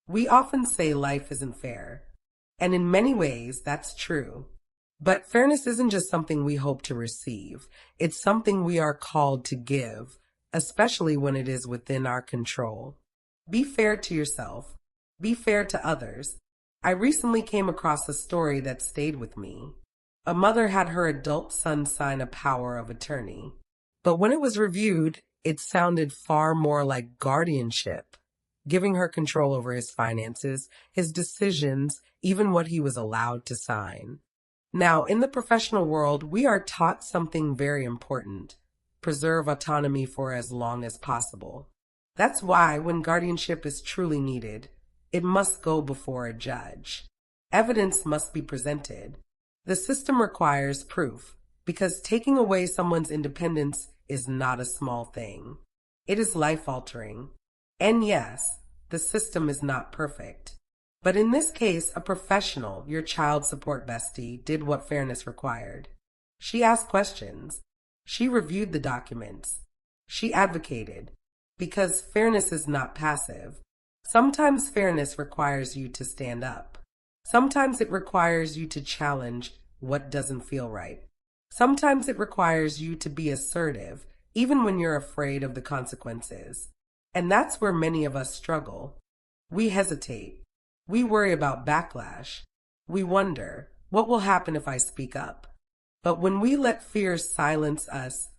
We often say life isn't fair, and in many ways that's true. But fairness isn't just something we hope to receive, it's something we are called to give, especially when it is within our control. Be fair to yourself. Be fair to others. I recently came across a story that stayed with me. A mother had her adult son sign a power of attorney, but when it was reviewed, it sounded far more like guardianship, giving her control over his finances, his decisions, even what he was allowed to sign. Now, in the professional world, we are taught something very important: preserve autonomy for as long as possible. That's why, when guardianship is truly needed, it must go before a judge. Evidence must be presented. The system requires proof, because taking away someone's independence is not a small thing. It is life-altering. And yes, the system is not perfect. But in this case, a professional, your child support bestie, did what fairness required. She asked questions. She reviewed the documents. She advocated. Because fairness is not passive. Sometimes fairness requires you to stand up. Sometimes it requires you to challenge what doesn't feel right. Sometimes it requires you to be assertive, even when you're afraid of the consequences. And that's where many of us struggle. We hesitate. We worry about backlash. We wonder, what will happen if I speak up? But when we let fear silence us,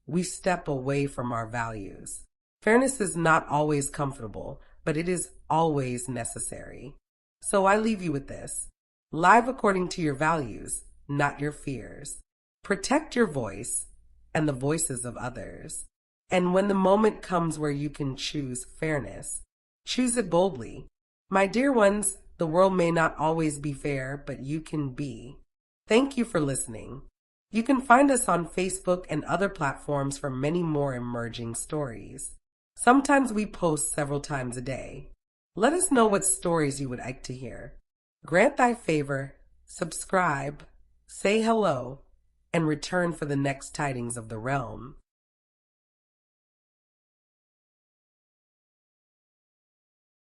we step away from our values. Fairness is not always comfortable, but it is always necessary. So I leave you with this. Live according to your values, not your fears. Protect your voice and the voices of others. And when the moment comes where you can choose fairness, choose it boldly. My dear ones, the world may not always be fair, but you can be. Thank you for listening. You can find us on Facebook and other platforms for many more emerging stories. Sometimes we post several times a day. Let us know what stories you would like to hear. Grant thy favor, subscribe, say hello, and return for the next tidings of the realm.